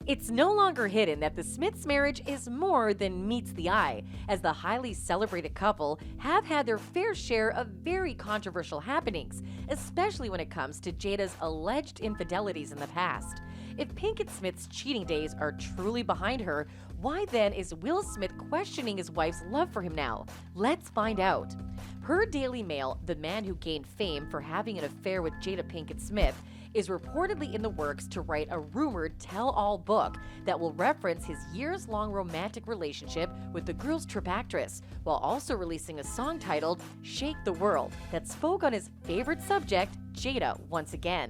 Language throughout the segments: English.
It's no longer hidden that the Smiths' marriage is more than meets the eye, as the highly celebrated couple have had their fair share of very controversial happenings, especially when it comes to Jada's alleged infidelities in the past. If Pinkett Smith's cheating days are truly behind her, why then is Will Smith questioning his wife's love for him now? Let's find out. Per Daily Mail, the man who gained fame for having an affair with Jada Pinkett Smith is reportedly in the works to write a rumored tell-all book that will reference his years-long romantic relationship with the Girls Trip actress, while also releasing a song titled Shake the World that spoke on his favorite subject, Jada, once again.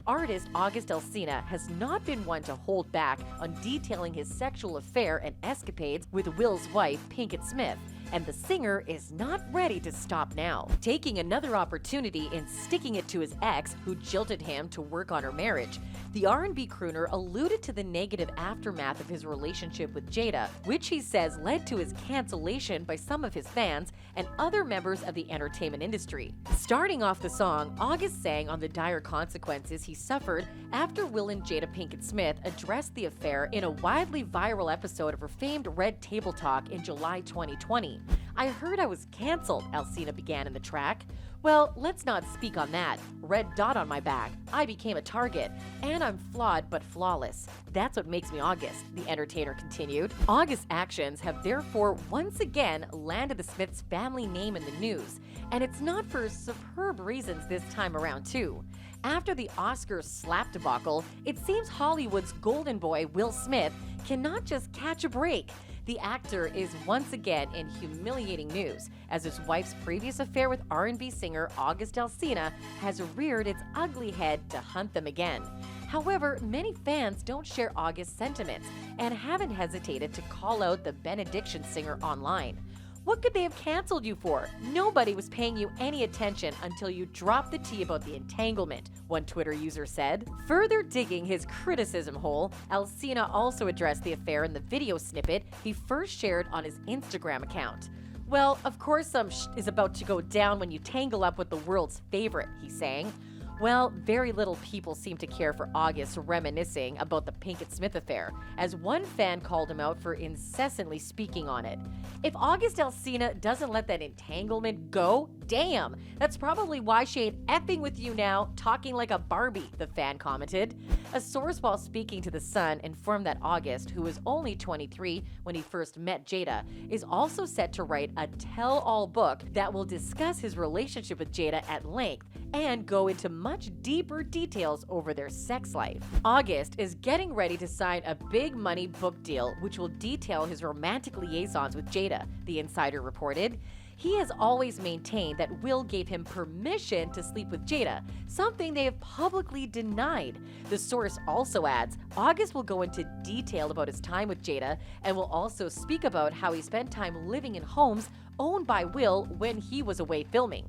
Artist August Alsina has not been one to hold back on detailing his sexual affair and escapades with Will's wife, Pinkett Smith, and the singer is not ready to stop now, taking another opportunity in sticking it to his ex, who jilted him to work on her marriage. The R&B crooner alluded to the negative aftermath of his relationship with Jada, which he says led to his cancellation by some of his fans and other members of the entertainment industry. Starting off the song, August sang on the dire consequences he suffered after Will and Jada Pinkett Smith addressed the affair in a widely viral episode of her famed Red Table Talk in July 2020. I heard I was canceled, Alsina began in the track. Well, let's not speak on that. Red dot on my back. I became a target. And I'm flawed but flawless. That's what makes me August, the entertainer continued. August's actions have therefore once again landed the Smiths' family name in the news. And it's not for superb reasons this time around, too. After the Oscars slap debacle, it seems Hollywood's golden boy, Will Smith, cannot just catch a break. The actor is once again in humiliating news, as his wife's previous affair with R&B singer August Alsina has reared its ugly head to hunt them again. However, many fans don't share August's sentiments and haven't hesitated to call out the benediction singer online. What could they have canceled you for? Nobody was paying you any attention until you dropped the tea about the entanglement, one Twitter user said. Further digging his criticism hole, Alsina also addressed the affair in the video snippet he first shared on his Instagram account. Well, of course some is about to go down when you tangle up with the world's favorite, he sang. Well, very little people seem to care for August reminiscing about the Pinkett Smith affair, as one fan called him out for incessantly speaking on it. If August Alsina doesn't let that entanglement go, damn, that's probably why she ain't effing with you now, talking like a Barbie, the fan commented. A source while speaking to The Sun informed that August, who was only 23 when he first met Jada, is also set to write a tell-all book that will discuss his relationship with Jada at length and go into much deeper details over their sex life. August is getting ready to sign a big money book deal which will detail his romantic liaisons with Jada, the insider reported. He has always maintained that Will gave him permission to sleep with Jada, something they have publicly denied. The source also adds, August will go into detail about his time with Jada and will also speak about how he spent time living in homes owned by Will when he was away filming.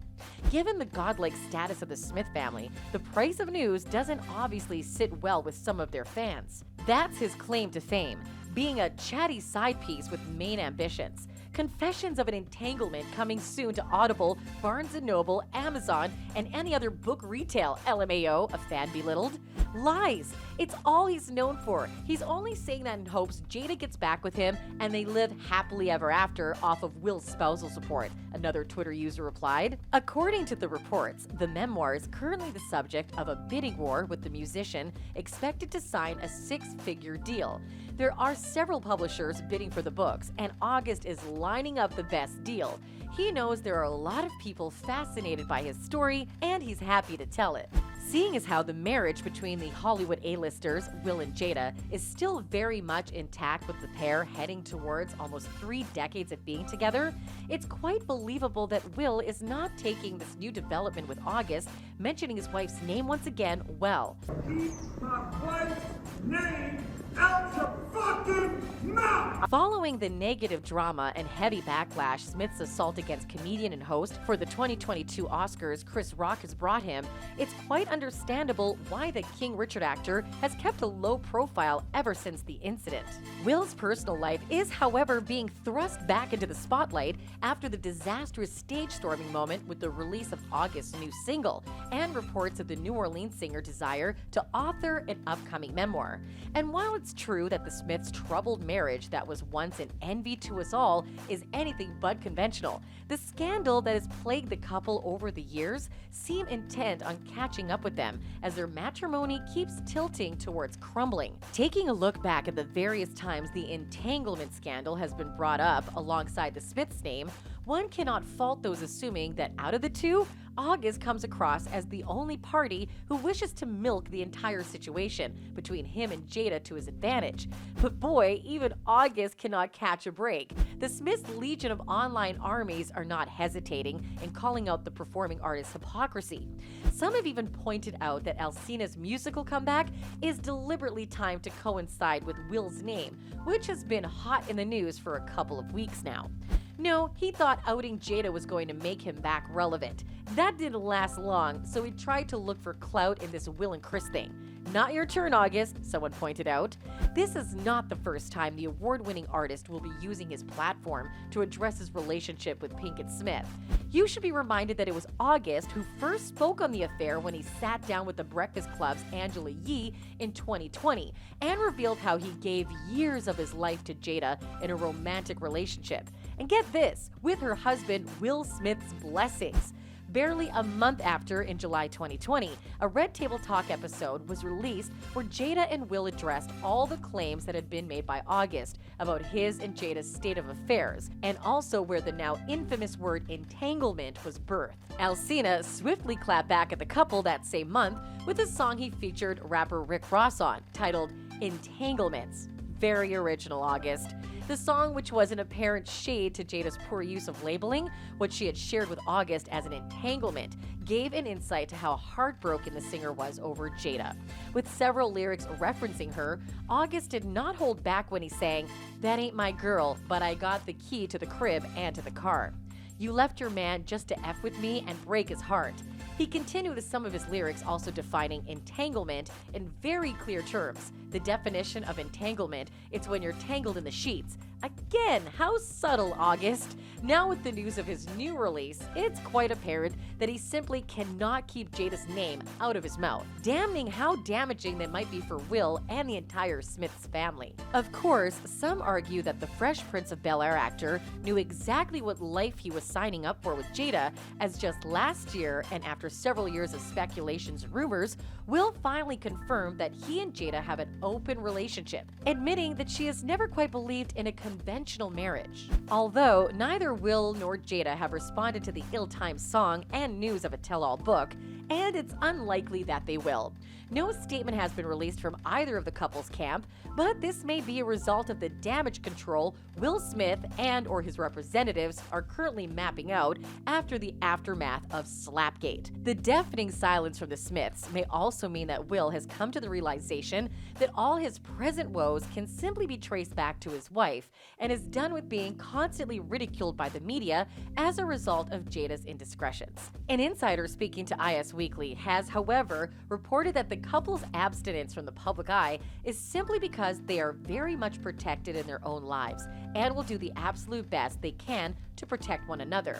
Given the godlike status of the Smith family, the price of news doesn't obviously sit well with some of their fans. That's his claim to fame, being a chatty side piece with main ambitions. Confessions of an entanglement coming soon to Audible, Barnes & Noble, Amazon, and any other book retail, LMAO, a fan belittled. Lies. It's all he's known for. He's only saying that in hopes Jada gets back with him and they live happily ever after off of Will's spousal support, another Twitter user replied. According to the reports, the memoir is currently the subject of a bidding war with the musician expected to sign a six-figure deal. There are several publishers bidding for the books, and August is lining up the best deal. He knows there are a lot of people fascinated by his story, and he's happy to tell it. Seeing as how the marriage between the Hollywood A-listers, Will and Jada, is still very much intact with the pair heading towards almost 3 decades of being together, it's quite believable that Will is not taking this new development with August, mentioning his wife's name once again, well. Keep my wife's name out your fucking mouth! Following the negative drama and heavy backlash Smith's assault against comedian and host for the 2022 Oscars Chris Rock has brought him, it's quite understandable why the King Richard actor has kept a low profile ever since the incident. Will's personal life is, however, being thrust back into the spotlight after the disastrous stage storming moment with the release of August's new single and reports of the New Orleans singer desire to author an upcoming memoir. And while it's true that the Smiths' troubled marriage that was once an envy to us all is anything but conventional, the scandal that has plagued the couple over the years seem intent on catching up with them as their matrimony keeps tilting towards crumbling. Taking a look back at the various times the entanglement scandal has been brought up alongside the Smiths' name, one cannot fault those assuming that out of the two, August comes across as the only party who wishes to milk the entire situation between him and Jada to his advantage. But boy, even August cannot catch a break. The Smiths' legion of online armies are not hesitating in calling out the performing artist's hypocrisy. Some have even pointed out that Alsina's musical comeback is deliberately timed to coincide with Will's name, which has been hot in the news for a couple of weeks now. No, he thought outing Jada was going to make him back relevant. That didn't last long, so he tried to look for clout in this Will and Chris thing. Not your turn, August, someone pointed out. This is not the first time the award-winning artist will be using his platform to address his relationship with Pinkett Smith. You should be reminded that it was August who first spoke on the affair when he sat down with the Breakfast Club's Angela Yee in 2020 and revealed how he gave years of his life to Jada in a romantic relationship. And get this, with her husband Will Smith's blessings. Barely a month after, in July 2020, a Red Table Talk episode was released where Jada and Will addressed all the claims that had been made by August about his and Jada's state of affairs, and also where the now infamous word entanglement was birthed. Alsina swiftly clapped back at the couple that same month with a song he featured rapper Rick Ross on, titled Entanglements. Very original, August. The song, which was an apparent shade to Jada's poor use of labeling what she had shared with August as an entanglement, gave an insight to how heartbroken the singer was over Jada. With several lyrics referencing her, August did not hold back when he sang, "That ain't my girl, but I got the key to the crib and to the car. You left your man just to F with me and break his heart." He continued with some of his lyrics also defining entanglement in very clear terms. The definition of entanglement, it's when you're tangled in the sheets. Again, how subtle, August. Now with the news of his new release, it's quite apparent that he simply cannot keep Jada's name out of his mouth, damning how damaging that might be for Will and the entire Smiths family. Of course, some argue that the Fresh Prince of Bel-Air actor knew exactly what life he was signing up for with Jada, as just last year, and after several years of speculations and rumors, Will finally confirmed that he and Jada have an open relationship, admitting that she has never quite believed in a conventional marriage. Although neither Will nor Jada have responded to the ill-timed song and news of a tell-all book, and it's unlikely that they will. No statement has been released from either of the couple's camp, but this may be a result of the damage control Will Smith and or his representatives are currently mapping out after the aftermath of Slapgate. The deafening silence from the Smiths may also mean that Will has come to the realization that all his present woes can simply be traced back to his wife and is done with being constantly ridiculed by the media as a result of Jada's indiscretions. An insider speaking to IS Weekly has, however, reported that the couple's abstinence from the public eye is simply because they are very much protected in their own lives and will do the absolute best they can to protect one another.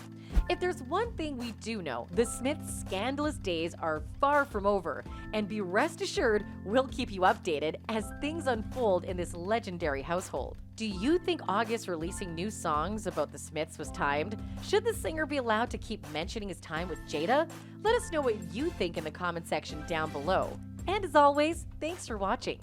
If there's one thing we do know, the Smiths' scandalous days are far from over, and be rest assured we'll keep you updated as things unfold in this legendary household. Do you think August releasing new songs about the Smiths was timed? Should the singer be allowed to keep mentioning his time with Jada? Let us know what you think in the comment section down below. And as always, thanks for watching.